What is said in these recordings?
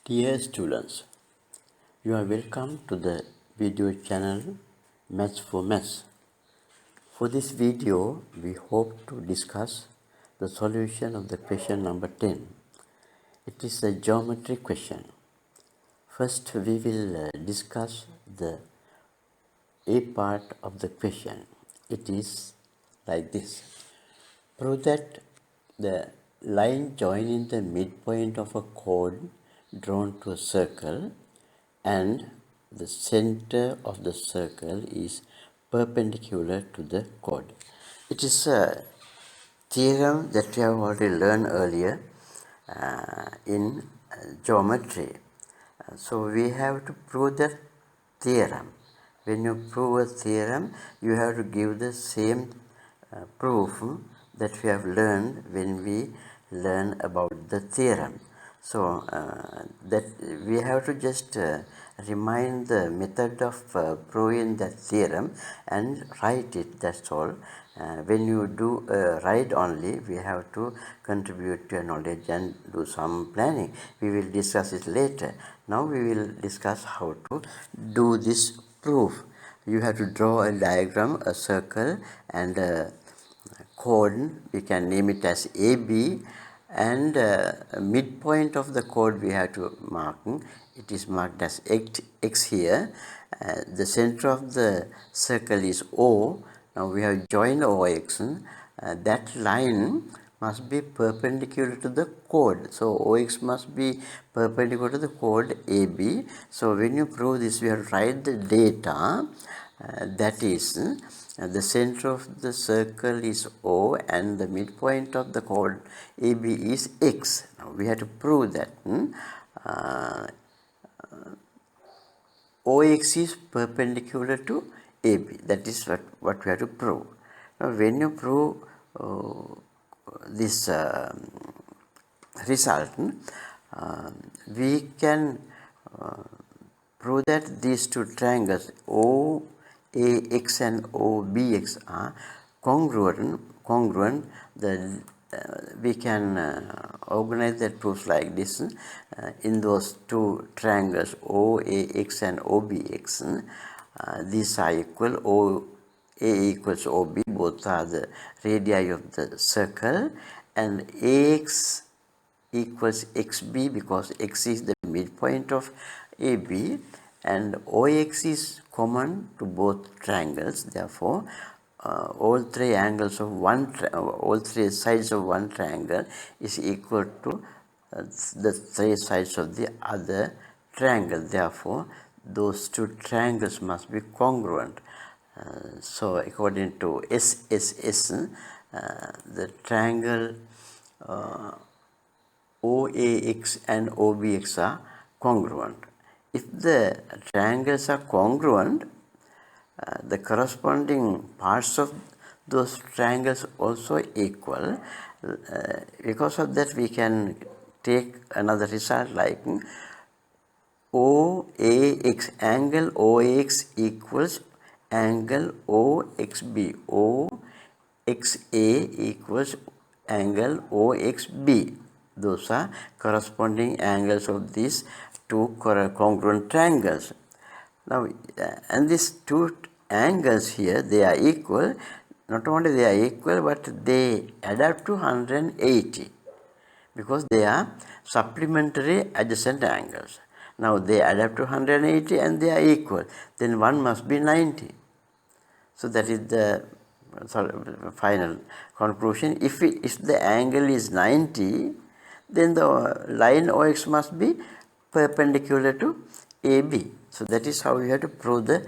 Dear students, you are welcome to the video channel Maths for Maths. For this video, we hope to discuss the solution of the question number 10. It is a geometry question. First, we will discuss the A part of the question. It is like this. Prove that the line joining the midpoint of a chord drawn to a circle and the center of the circle is perpendicular to the chord. It is a theorem that we have already learned earlier in geometry. So we have to prove that theorem. When you prove a theorem, you have to give the same proof that we have learned when we learn about the theorem. So that we have to just remind the method of proving that theorem and write it, that's all. When you do write only, we have to contribute to your knowledge and do some planning. We will discuss it later. Now we will discuss how to do this proof. You have to draw a diagram, a circle and a chord. We can name it as AB, and midpoint of the chord we have to mark. It is marked as X here. The center of the circle is O. Now we have joined OX. That line must be perpendicular to the chord. So OX must be perpendicular to the chord AB. So when you prove this, we have to write the data. That is, the center of the circle is O and the midpoint of the chord AB is X. Now we have to prove that OX is perpendicular to AB. That is what we have to prove. Now when you prove this result, we can prove that these two triangles OAX and OBX are congruent. We can organize that proofs like this. In those two triangles OAX and OBX, these are equal. OA equals OB, both are the radii of the circle, and AX equals XB because X is the midpoint of AB, and OX is common to both triangles. Therefore, all three angles of all three sides of one triangle is equal to the three sides of the other triangle. Therefore, those two triangles must be congruent. So according to SSS, the triangle OAX and OBX are congruent. If the triangles are congruent, the corresponding parts of those triangles also equal. Because of that, we can take another result like OAX, angle OAX equals angle OXB. OXA equals angle OXB. Those are corresponding angles of these two congruent triangles. Now, and these two angles here, they are equal. Not only they are equal, but they add up to 180 because they are supplementary adjacent angles. Now they add up to 180 and they are equal. Then one must be 90. So that is the final conclusion. If the angle is 90, then the line OX must be perpendicular to AB. So that is how you have to prove the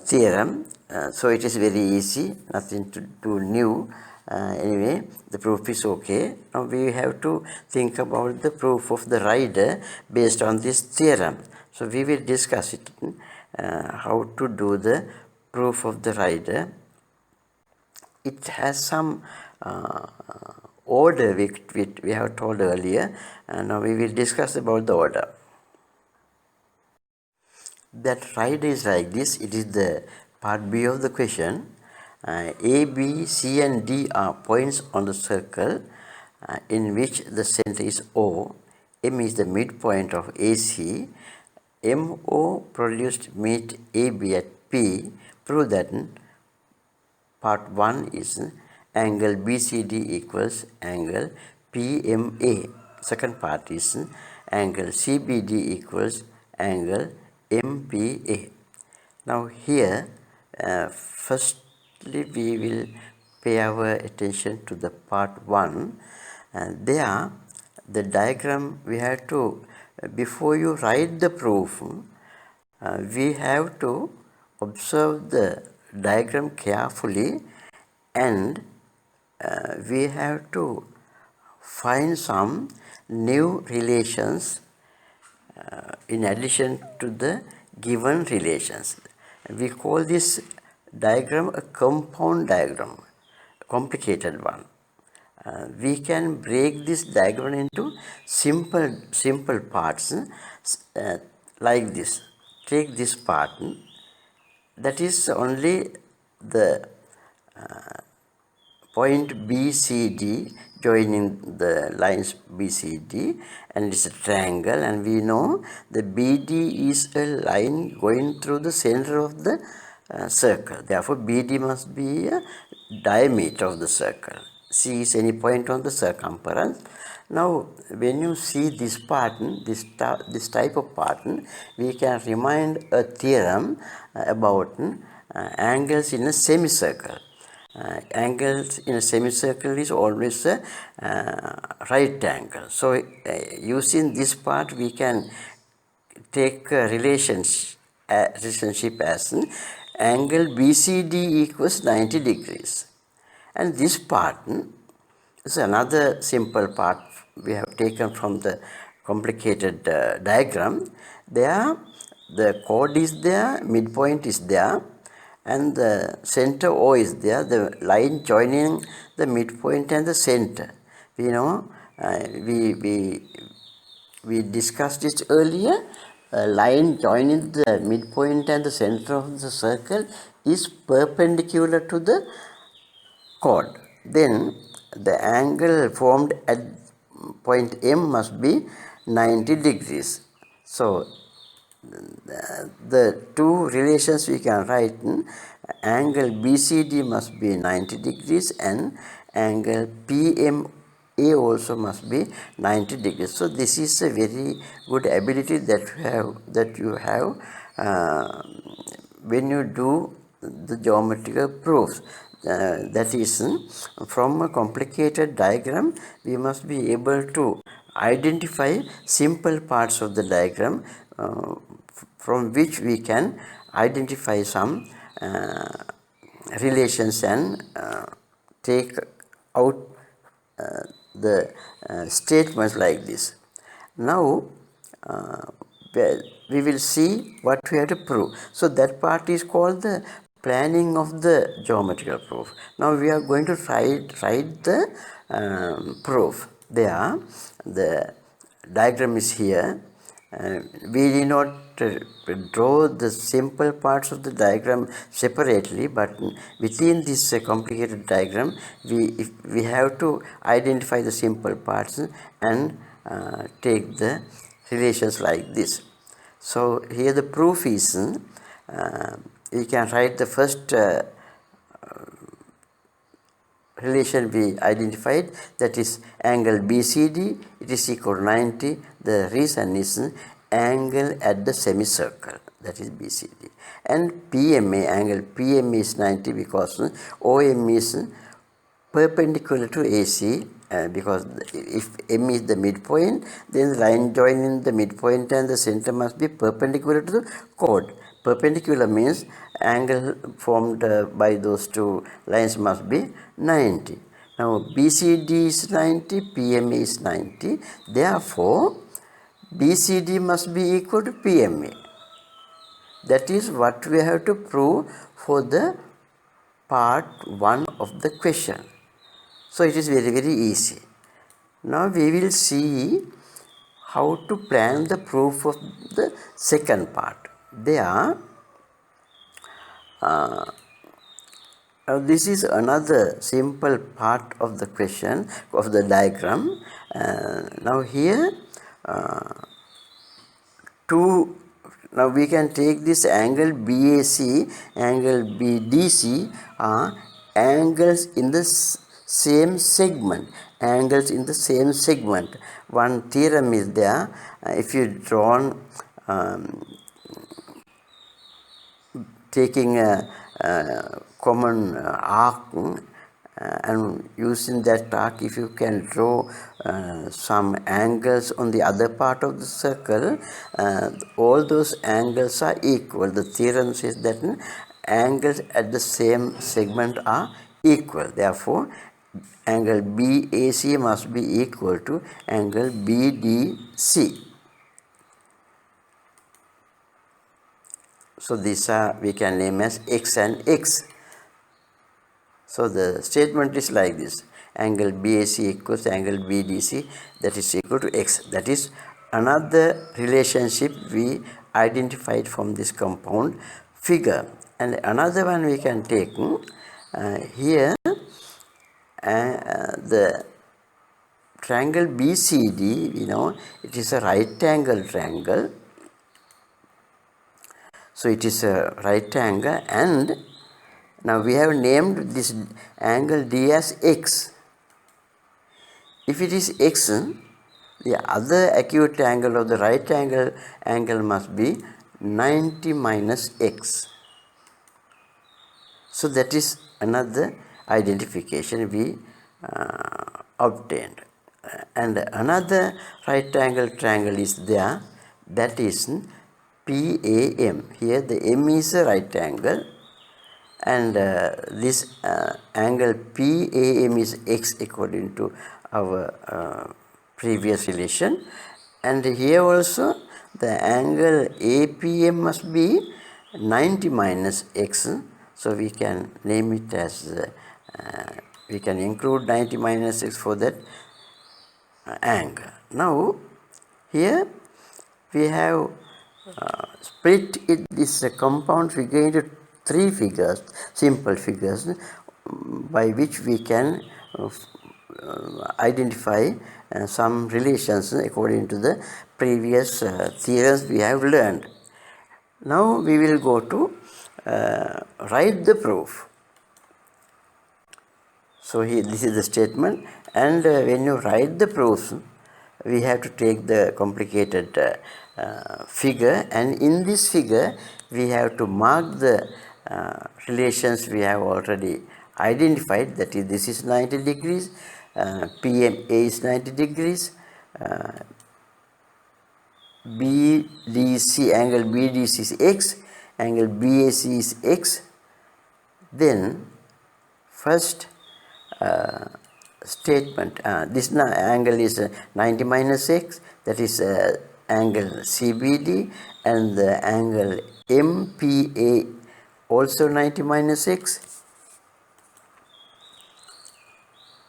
theorem. So it is very easy, nothing to do new. Anyway, the proof is okay. Now we have to think about the proof of the rider based on this theorem. So we will discuss it, how to do the proof of the rider. It has some order which we have told earlier, and now we will discuss about the order. That rider is like this. It is the part B of the question. A, B, C and D are points on the circle in which the center is O. M is the midpoint of AC. MO produced meet AB at P. Prove that part 1 is angle BCD equals angle PMA. Second part is angle CBD equals angle MPA. Now here, firstly we will pay our attention to the part 1. There the diagram we have to, before you write the proof, we have to observe the diagram carefully, and we have to find some new relations in addition to the given relations. We call this diagram a compound diagram, complicated one. We can break this diagram into simple parts, like this. Take this part, that is only the point BCD joining the lines BCD, and it's a triangle, and we know the BD is a line going through the center of the circle. Therefore BD must be a diameter of the circle. C is any point on the circumference. Now when you see this pattern, this type of pattern, we can remind a theorem about angles in a semicircle. Angles in a semicircle is always a right angle. So using this part, we can take a relationship as angle BCD equals 90 degrees. And this part is another simple part we have taken from the complicated diagram. There the chord is there, midpoint is there, and the center O is there, the line joining the midpoint and the center. We know, we discussed it earlier. A line joining the midpoint and the center of the circle is perpendicular to the chord. Then the angle formed at point M must be 90 degrees. So the two relations we can write, angle BCD must be 90 degrees and angle PMA also must be 90 degrees. So this is a very good ability that you have when you do the geometrical proofs. That is, from a complicated diagram we must be able to identify simple parts of the diagram, from which we can identify some relations and take out the statements like this. Now we will see what we have to prove. So that part is called the planning of the geometrical proof. Now we are going to write the proof. There the diagram is here. We did not draw the simple parts of the diagram separately, but within this complicated diagram we have to identify the simple parts and take the relations like this. So here the proof is, we can write the first relation we identified, that is angle BCD, it is equal to 90. The reason is angle at the semicircle, that is BCD. And PMA, angle PMA is 90 because OM is perpendicular to AC, because if M is the midpoint, then the line joining the midpoint and the center must be perpendicular to the chord. Perpendicular means angle formed by those two lines must be 90. Now BCD is 90, PMA is 90. Therefore BCD must be equal to PMA. That is what we have to prove for the part 1 of the question. So it is very easy. Now we will see how to plan the proof of the second part. There, this is another simple part of the question, of the diagram. Now here two. Now we can take this angle BAC, angle BDC are angles in the same segment. Angles in the same segment. One theorem is there. If you draw taking a common arc and using that arc, if you can draw some angles on the other part of the circle, all those angles are equal. The theorem says that angles at the same segment are equal. Therefore, angle BAC must be equal to angle BDC. So these are, we can name as X and X. So the statement is like this: angle BAC equals angle BDC, that is equal to X. That is another relationship we identified from this compound figure. And another one we can take here, the triangle BCD, it is a right angle triangle. So it is a right angle, and now we have named this angle D as X. If it is X, the other acute angle of the right angle must be 90 minus X. So that is another identification we obtained. And another right angle triangle is there, that is PAM. Here the M is a right angle, and this angle PAM is X according to our previous relation. And here also the angle APM must be 90 minus X. So we can name it as, we can include 90 minus X for that angle. Now here we have split this compound figure into three figures, simple figures, by which we can identify some relations according to the previous theorems we have learned. Now we will go to write the proof. So here this is the statement, and when you write the proofs, we have to take the complicated figure, and in this figure we have to mark the relations we have already identified, that is, this is 90 degrees, PMA is 90 degrees, BDC, angle BDC is X, angle BAC is X. Then first statement, this angle is 90 minus X, that is angle CBD, and the angle MPA also 90 minus X.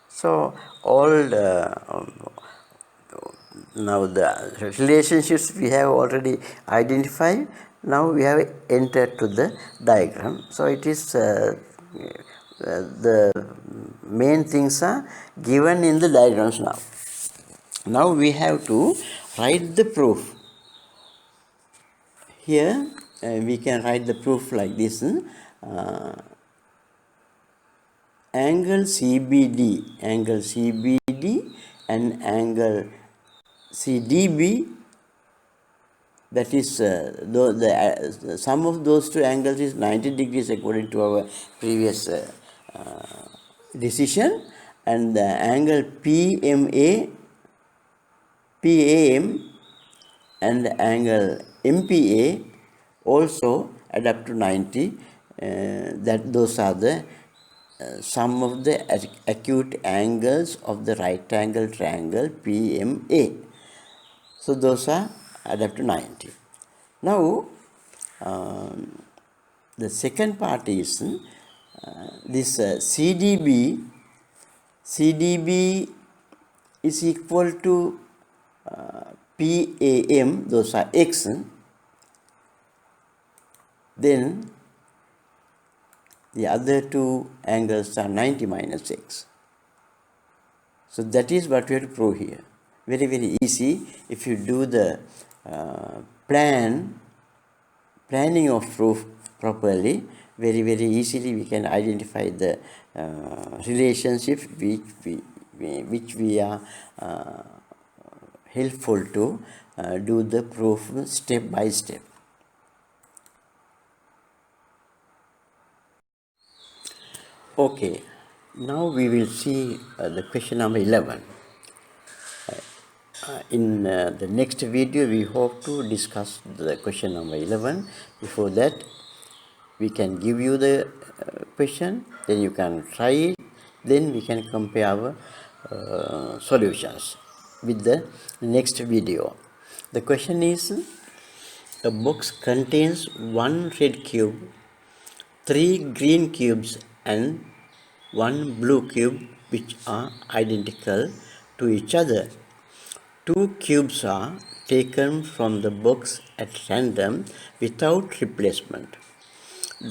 So all now the relationships we have already identified, now we have entered to the diagram. So it is the main things are given in the diagrams now. Now we have to write the proof. Here we can write the proof like this. Angle CBD and angle CDB, that is the sum of those two angles is 90 degrees according to our previous decision, and the angle PAM and the angle MPA also add up to 90. That those are the sum of the acute angles of the right angle triangle PMA. So those are add up to 90. Now the second part is this CDB is equal to PAM, those are X. Then the other two angles are 90 minus X. So that is what we have to prove here. very very easy. If you do the uh, planning of proof properly, very very easily we can identify the relationship which we are helpful to do the proof step by step. Okay, now we will see the question number 11. In the next video, we hope to discuss the question number 11. Before that, we can give you the question, then you can try it, then we can compare our solutions with the next video. The question is, a box contains one red cube, three green cubes and one blue cube which are identical to each other. Two cubes are taken from the box at random without replacement.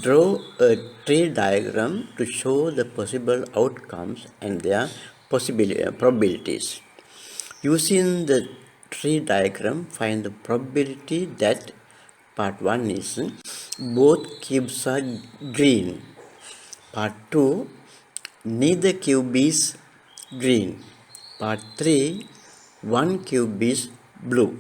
Draw a tree diagram to show the possible outcomes and their probabilities. Using the tree diagram, find the probability that part 1 is both cubes are green. Part 2, neither cube is green. Part 3, one cube is blue.